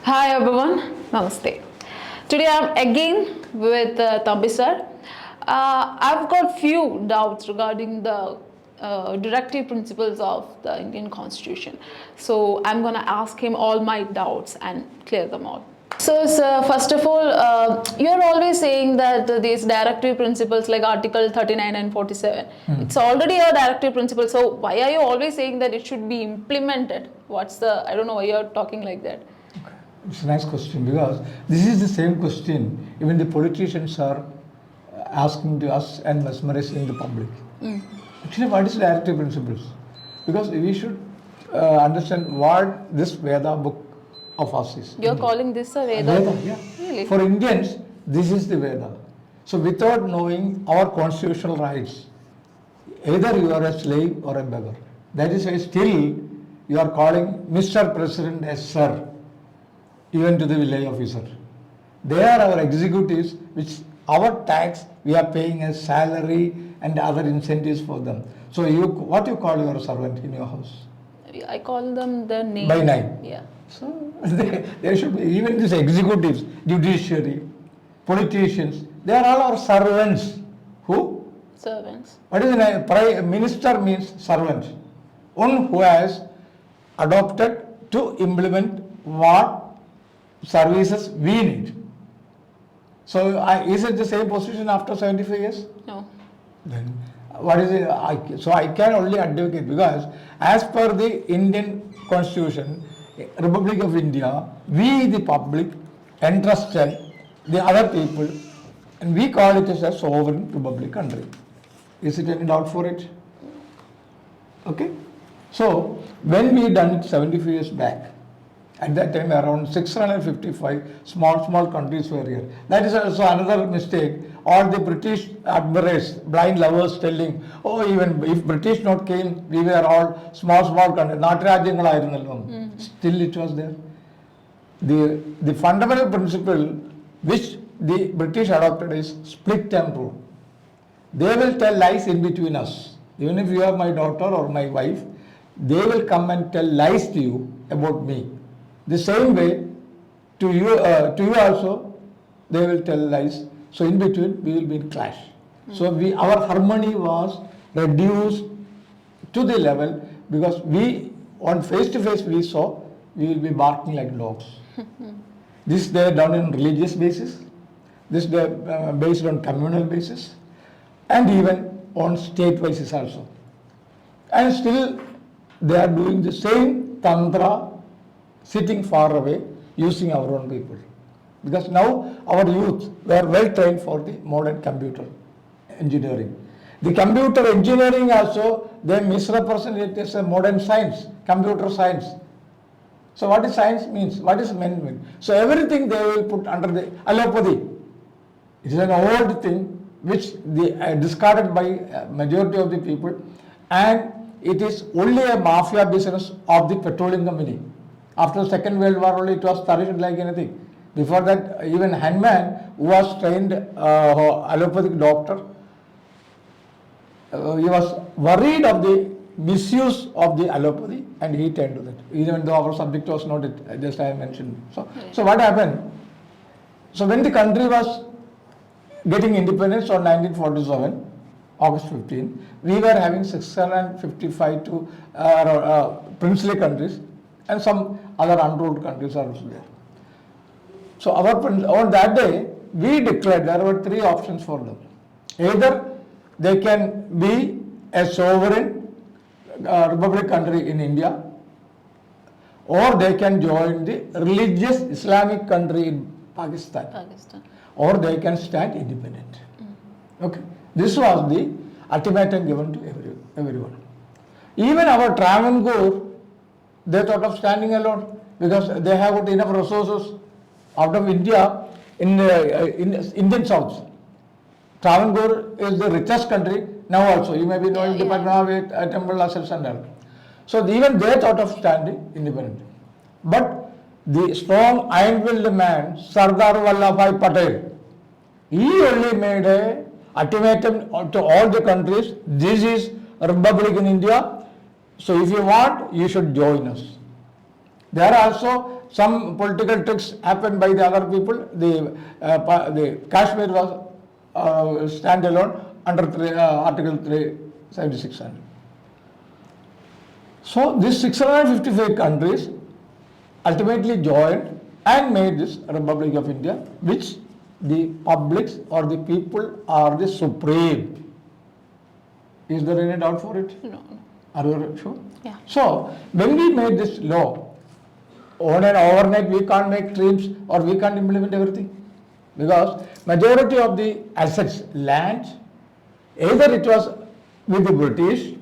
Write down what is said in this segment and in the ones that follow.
Hi everyone, Namaste. Today I'm again with Thambi sir. I've got few doubts regarding the directive principles of the Indian Constitution. So I'm gonna ask him all my doubts and clear them all. So, sir, first of all, you're always saying that these directive principles like Article 39 and 47, it's already a directive principle. So, why are you always saying that it should be implemented? I don't know why you're talking like that. It's a nice question because this is the same question even the politicians are asking to us and mesmerizing the public. Actually, what is directive principles? Because we should understand what this Veda book of us is. You're calling this a Veda? Veda, yeah. Really? For Indians, this is the Veda. So without knowing our constitutional rights, either you are a slave or a beggar. That is why still you are calling Mr. President as Sir, even to the village officer. They are our executives, which our tax we are paying as salary and other incentives for them. So what you call your servant in your house? I call them the name. By name. Yeah. So there should be, even these executives, judiciary, politicians, they are all our servants. Who? Servants. What is the name? Prime Minister means servant. One who has adopted to implement what services we need. So is it the same position after 75 years? No. Then what is it? So I can only advocate because as per the Indian Constitution, Republic of India, we the public entrusted the other people and we call it as a sovereign republic country. Is it any doubt for it? Okay. So when we done it 75 years back, at that time around 655 small countries were here. That is also another mistake. All the British admirers, blind lovers telling, oh, even if British not came, we were all small countries. Still it was there. The fundamental principle which the British adopted is split term rule. They will tell lies in between us. Even if you are my daughter or my wife, they will come and tell lies to you about me. The same way to you also they will tell lies. So in between we will be in clash. So our harmony was reduced to the level because we on face to face we saw we will be barking like dogs. This they are done on religious basis. This they are based on communal basis and even on state basis also. And still they are doing the same tantra sitting far away using our own people. Because now our youth were well trained for the modern computer engineering. The computer engineering also they misrepresent it as a modern science, computer science. So what is science means? What is men mean? So everything they will put under the allopathy. It is an old thing which they discarded by majority of the people and it is only a mafia business of the petroleum company. After the Second World War only it was flourished like anything. Before that even Hahnemann who was trained allopathic doctor, he was worried of the misuse of the allopathy and he turned to that. Even though our subject was not it, just I mentioned. So what happened? So when the country was getting independence on 1947, August 15, we were having 655 to princely countries and some other unruled countries are also there. So on that day, we declared there were three options for them. Either they can be a sovereign republic country in India or they can join the religious Islamic country in Pakistan. Or they can stand independent. Okay. This was the ultimatum given to everyone. Even our Travancore, they thought of standing alone because they have got enough resources out of India in Indian South. Travancore is the richest country now also. You may be knowing the Patna with temple assets and all. So even they thought of standing independent. But the strong iron-willed man, Sardar Vallabhbhai Patel, he only made a ultimatum to all the countries, this is a republic in India, so if you want, you should join us. There are also some political tricks happened by the other people. The Kashmir was standalone under Article 376. So these 655 countries ultimately joined and made this Republic of India, which the publics or the people are the supreme. Is there any doubt for it? No. Are you sure? Yeah. So when we made this law, on an overnight we can't make dreams or we can't implement everything, because majority of the assets, land, either it was with the British,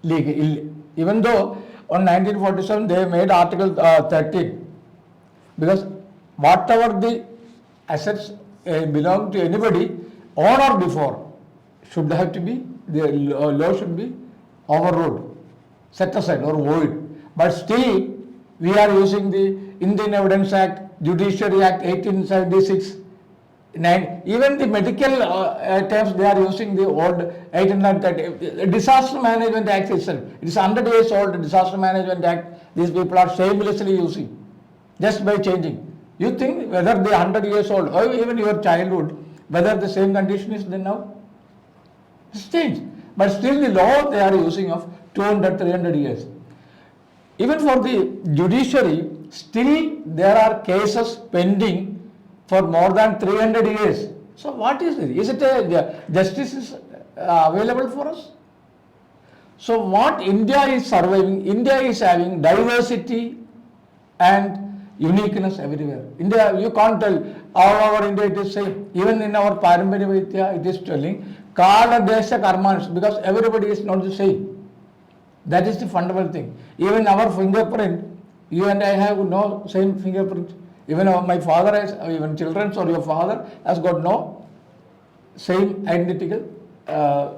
even though on 1947 they made Article 13, because whatever the assets belong to anybody on or before should have to be, the law should be overruled, set aside or void. But still we are using the Indian Evidence Act, Judiciary Act 1876, even the medical terms they are using the old 1830. Disaster Management Act itself, it is 100 years old. Disaster Management Act, these people are shamelessly using just by changing. You think whether they are 100 years old or even your childhood, whether the same condition is there now? It's changed. But still the law they are using of 200, 300 years. Even for the judiciary, still there are cases pending for more than 300 years. So what is it? Is it justice is available for us? So what India is surviving, India is having diversity and uniqueness everywhere. India, you can't tell all over India it is same. Even in our Paramparya Vaidya, it is telling Kala Desha Karmanis, because everybody is not the same. That is the fundamental thing. Even our fingerprint, you and I have no same fingerprint. Even my father has, even children's or your father has got no same identical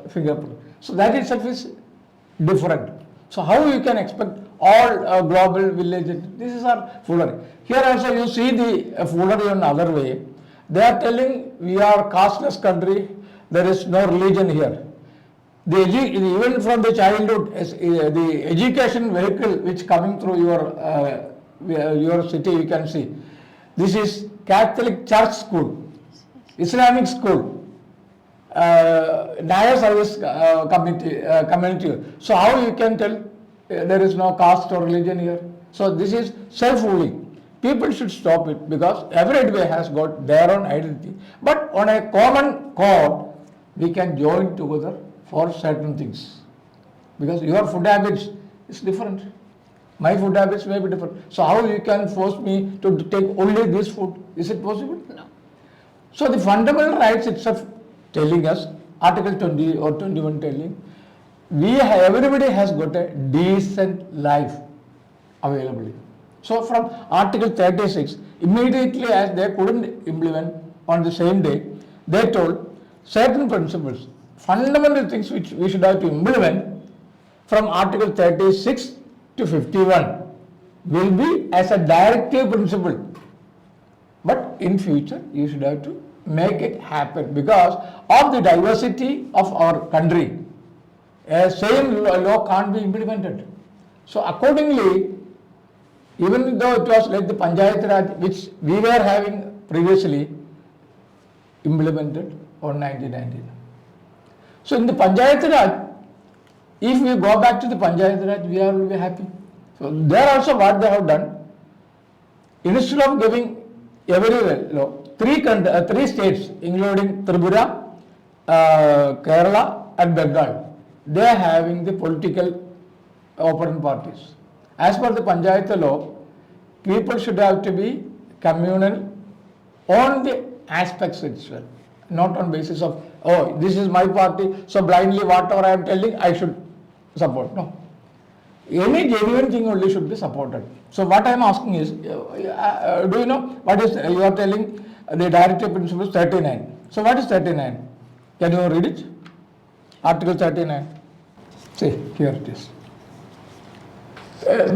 fingerprint. So that itself is different. So how you can expect all global village? This is our foolery. Here also you see the foolery in another way. They are telling we are casteless country. There is no religion here. Even from the childhood, the education vehicle which coming through your city, you can see. This is Catholic Church School, Islamic School, Naya Service Community. So how you can tell there is no caste or religion here? So this is self-ruling. People should stop it, because everybody has got their own identity. But on a common code, we can join together for certain things, because your food habits is different, my food habits may be different. So how you can force me to take only this food? Is it possible? No. So the fundamental rights itself telling us, Article 20 or 21 telling, everybody has got a decent life available. So from Article 36, immediately as they couldn't implement on the same day, they told certain principles, fundamental things which we should have to implement from Article 36 to 51 will be as a directive principle. But in future, you should have to make it happen because of the diversity of our country. A same law can't be implemented. So accordingly, even though it was like the Panchayat Raj, which we were having previously, implemented on 1999. So in the Panchayat Raj, if we go back to the Panchayat Raj, we will be happy. So there also what they have done, instead of giving everywhere law, three states including Tripura, Kerala and Bengal, they are having the political opponent parties. As per the Panchayat law, people should have to be communal on the aspects itself, not on basis of, oh, this is my party, so blindly whatever I am telling, I should support. No. Any genuine thing only should be supported. So what I am asking is, do you know what is, you are telling the directive principle is 39. So what is 39? Can you read it? Article 39. See, here it is.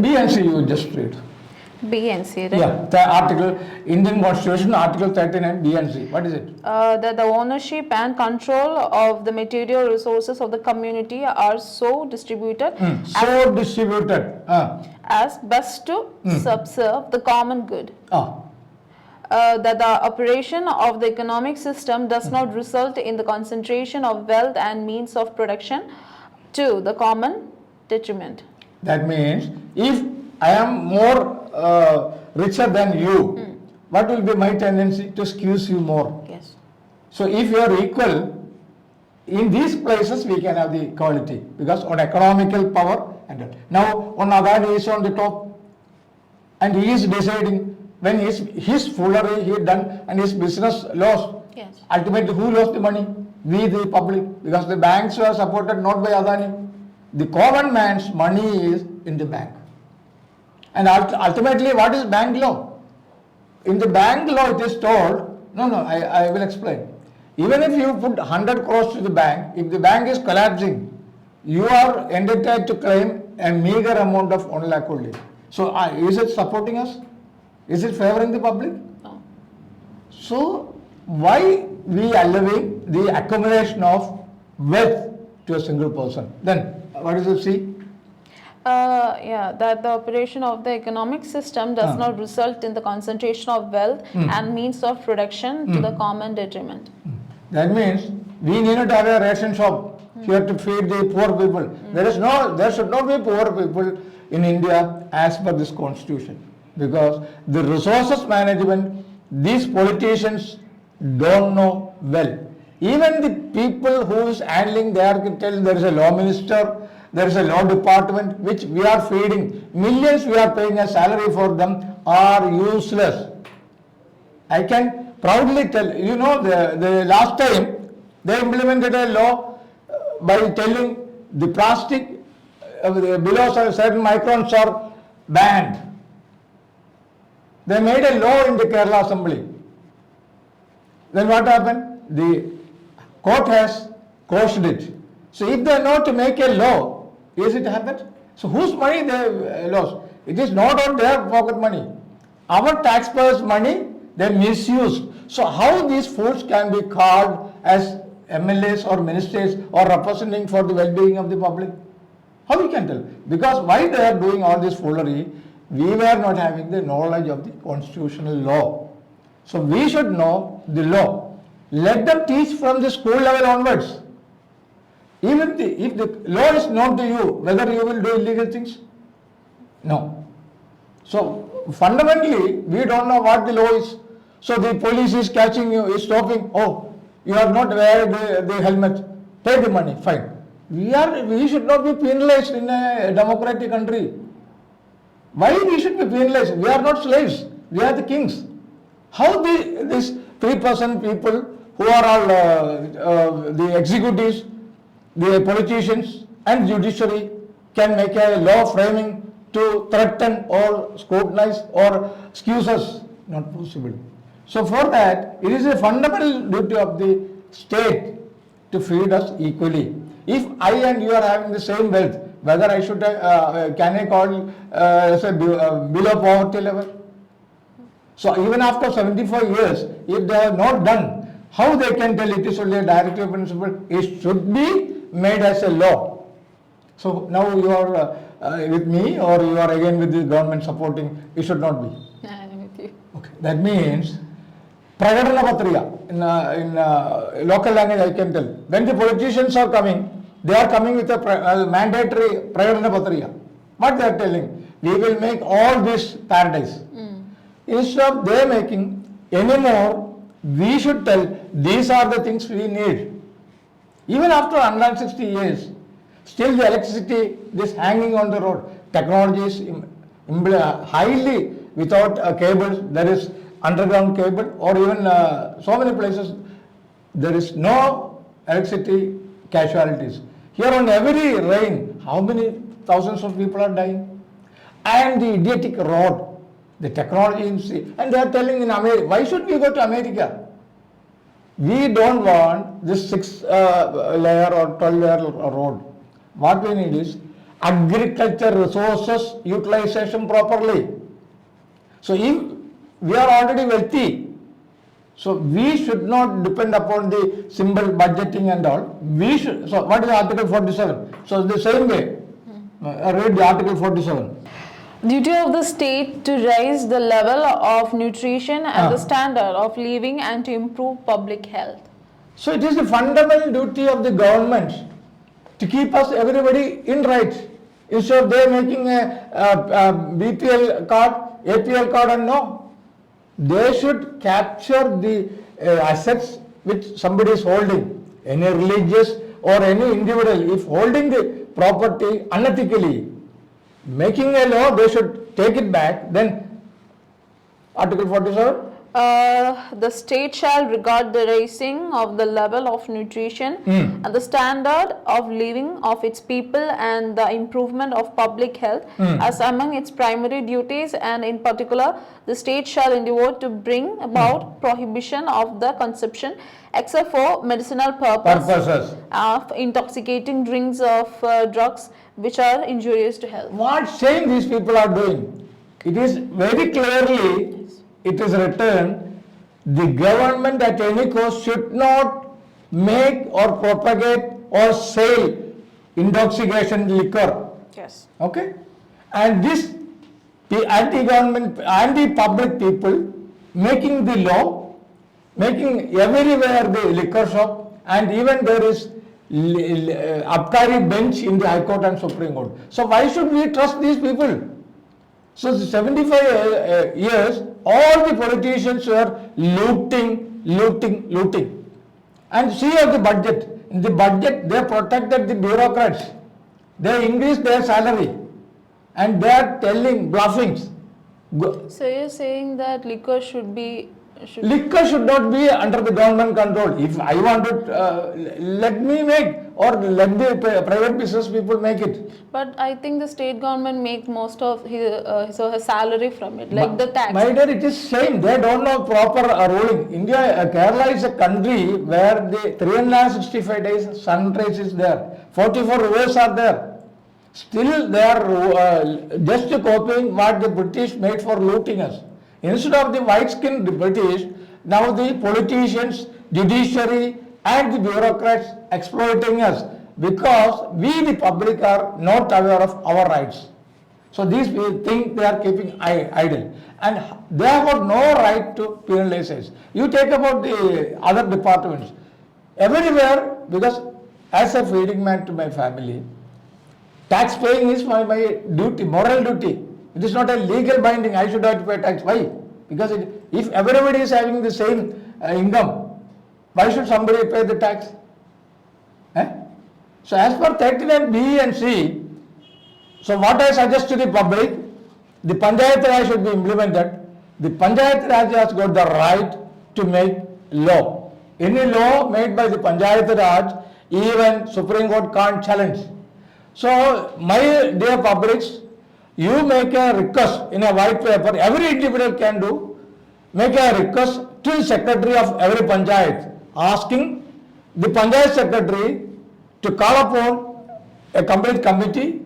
B and C you just read. B and C, right? Yeah, the article, Indian Constitution, Article 39, B and C. What is it? That the ownership and control of the material resources of the community are so distributed So distributed. as best to subserve the common good. Ah. That the operation of the economic system does not result in the concentration of wealth and means of production to the common detriment. That means if I am more richer than you, what will be my tendency to squeeze you more? Yes. So if you are equal, in these places we can have the equality because on economical power and that. Now on Adani is on the top and he is deciding when his foolery he done and his business lost. Yes. Ultimately who lost the money? We the public, because the banks were supported not by Adani. The common man's money is in the bank. And ultimately what is bank law? In the bank law it is told, I will explain. Even if you put 100 crores to the bank, if the bank is collapsing, you are entitled to claim a meager amount of 1 lakh only. So is it supporting us? Is it favoring the public? No. So why we allowing the accumulation of wealth to a single person? Then what is it C? That the operation of the economic system does not result in the concentration of wealth and means of production to the common detriment. That means we need not have a ration shop here to feed the poor people. There should not be poor people in India as per this constitution, because the resources management these politicians don't know well. Even the people who is handling, they are telling there is a law minister, there is a law department which we are feeding. Millions we are paying a salary for them are useless. I can proudly tell, the last time they implemented a law by telling the plastic below certain microns are banned. They made a law in the Kerala Assembly. Then what happened? The court has quashed it. So if they are not to make a law, is it happened? So whose money they lost? It is not on their pocket money. Our taxpayers' money they misused. So how these fools can be called as MLAs or ministers or representing for the well-being of the public? How we can tell? Because why they are doing all this foolery, we were not having the knowledge of the constitutional law. So we should know the law. Let them teach from the school level onwards. Even if the law is known to you, whether you will do illegal things? No. So fundamentally, we don't know what the law is. So the police is catching you, is stopping. Oh, you are not wearing the helmet. Pay the money, fine. We should not be penalized in a democratic country. Why we should be penalized? We are not slaves. We are the kings. How these 3% people who are all the executives, the politicians and judiciary can make a law framing to threaten or scrutinize or excuse us? Not possible. So for that, it is a fundamental duty of the state to feed us equally. If I and you are having the same wealth, whether I should can I call as a below poverty level? So even after 75 years, if they have not done, how they can tell it is only a directive principle? It should be made as a law. So now you are with me, or you are again with the government supporting? It should not be. I am with you. Okay, that means Pragadana Patriya in local language I can tell. When the politicians are coming, they are coming with a mandatory Pragadana Patriya. What they are telling? We will make all this paradise. Instead of they making anymore, we should tell these are the things we need. Even after 160 years, still the electricity is hanging on the road. Technology is highly without cables. There is underground cable, or even so many places there is no electricity casualties. Here on every rain, how many thousands of people are dying? And the idiotic road, the technology, and they are telling in America, why should we go to America? We don't want this 6-layer or 12-layer road. What we need is agriculture resources utilization properly. So if we are already wealthy, so we should not depend upon the simple budgeting and all. We should. So what is Article 47? So the same way, read the Article 47. Duty of the state to raise the level of nutrition and the standard of living and to improve public health. So it is the fundamental duty of the government to keep us everybody in rights. Instead of they making a BPL card, APL card, and no, they should capture the assets which somebody is holding. Any religious or any individual, if holding the property unethically, making a law, they should take it back. Then Article 47. The state shall regard the raising of the level of nutrition and the standard of living of its people and the improvement of public health as among its primary duties, and in particular the state shall endeavour to bring about prohibition of the consumption except for medicinal purposes of intoxicating drinks of drugs which are injurious to health. What shame these people are doing? It is very clearly, it is written, the government at any cost should not make or propagate or sell intoxication liquor. Yes. Okay? And this, the anti-government, anti-public people making the law, making everywhere the liquor shop, and even there is abkari bench in the High Court and Supreme Court. So why should we trust these people? So 75 years, all the politicians were looting. And see of the budget. In the budget, they protected the bureaucrats. They increased their salary. And they are telling bluffings. So you're saying that liquor should be... Liquor should not be under the government control. If I want to, let me make, or let the private business people make it. But I think the state government makes most of his or her salary from it, like the tax. My dear, it is same. They don't know proper ruling. India, Kerala is a country where the 365 days sunrise is there. 44 rivers are there. Still they are just copying what the British made for looting us. Instead of the white-skinned British, now the politicians, judiciary and the bureaucrats exploiting us because we the public are not aware of our rights. So these people think they are keeping idle and they have got no right to penalize us. You take about the other departments. Everywhere, because as a feeding man to my family, tax paying is my duty, moral duty. It is not a legal binding, I should have to pay tax. Why? Because if everybody is having the same income, why should somebody pay the tax? So as per 39B and C, so what I suggest to the public, the Panchayat Raj should be implemented. The Panchayat Raj has got the right to make law. Any law made by the Panchayat Raj, even Supreme Court can't challenge. So my dear publics, you make a request in a white paper, every individual can do, make a request to the secretary of every panchayat, asking the panchayat secretary to call upon a complete committee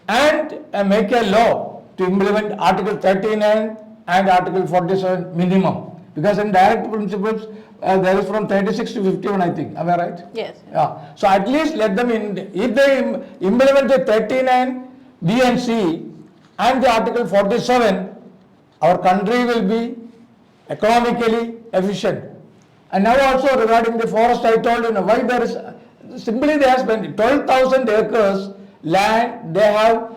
and make a law to implement Article 39 and Article 47 minimum. Because in direct principles, there is from 36 to 51, I think. Am I right? Yes. Yeah. So at least let them if they implement the 39, B and C and the Article 47, our country will be economically efficient. And now also regarding the forest, I told you why there is, simply they have spent 12,000 acres land, they have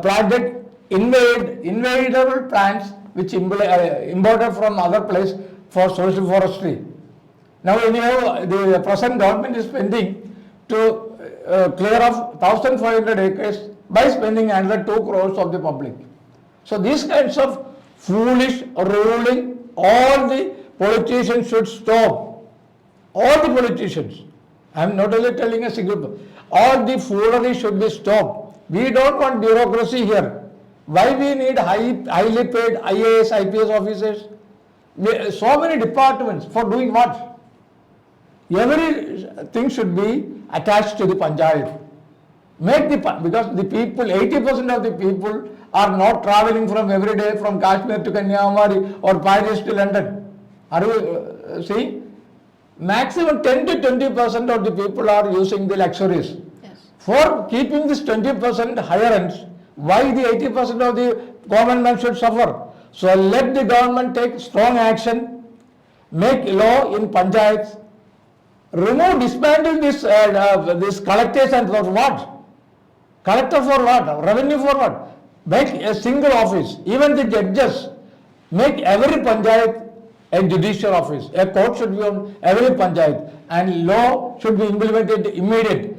planted invadable plants which imported from other place for social forestry. Now anyhow, the present government is spending to clear off 1,500 acres by spending another 2 crores of the public. So these kinds of foolish ruling, all the politicians should stop. All the politicians. I am not only telling a single, all the foolery should be stopped. We don't want bureaucracy here. Why we need highly paid IAS, IPS officers? So many departments for doing what? Everything should be attached to the panchayat. Make the, because the people, 80% of the people are not traveling from every day from Kashmir to Kanyakumari or Paris to London. Are you see? Maximum 10 to 20% of the people are using the luxuries. Yes. For keeping this 20% higher ends, why the 80% of the common man should suffer? So let the government take strong action, make law in panchayats, disbanding this collectors and for what? Collector for what? Revenue for what? Make a single office. Even the judges, make every panchayat a judicial office. A court should be on every panchayat and law should be implemented immediately.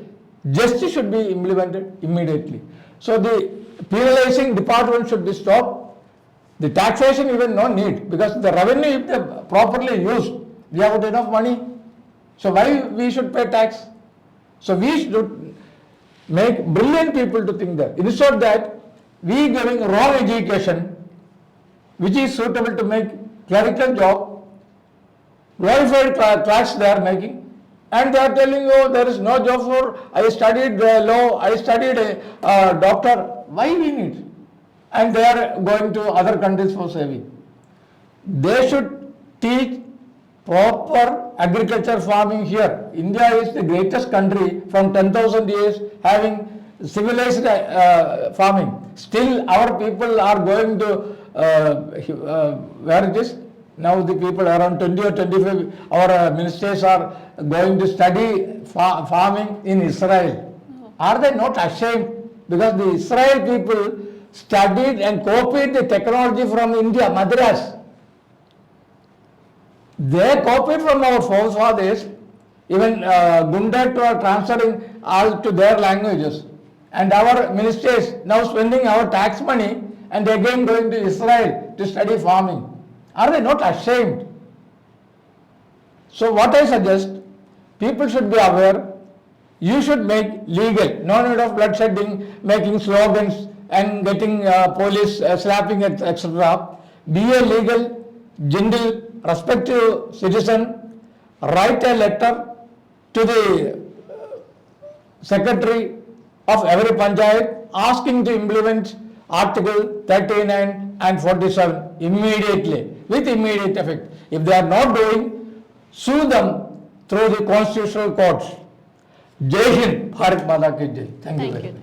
Justice should be implemented immediately. So the penalizing department should be stopped. The taxation even no need because the revenue if they properly used, we have enough money. So why we should pay tax? So we should make brilliant people to think that. Instead of that, we giving wrong education which is suitable to make clerical job, glorified class they are making, and they are telling you there is no job for, I studied law, I studied doctor, why we need? And they are going to other countries for saving. They should teach proper agriculture farming here. India is the greatest country from 10,000 years having civilized farming. Still our people are going to where it is? Now the people around 20 or 25, our ministers are going to study farming in Israel. Are they not ashamed? Because the Israel people studied and copied the technology from India, Madras. They copied from our forefathers, even Gundar are transferring all to their languages. And our ministers now spending our tax money and again going to Israel to study farming. Are they not ashamed? So what I suggest, people should be aware, you should make legal, no need of bloodshedding, making slogans and getting police slapping etc. Be a legal, gentle, respectful citizen, write a letter to the secretary of every panchayat asking to implement Article 39 and 47 immediately, with immediate effect. If they are not doing, sue them through the constitutional courts. Jai Hind, Bharat Mata Ki Jai. Thank you very much.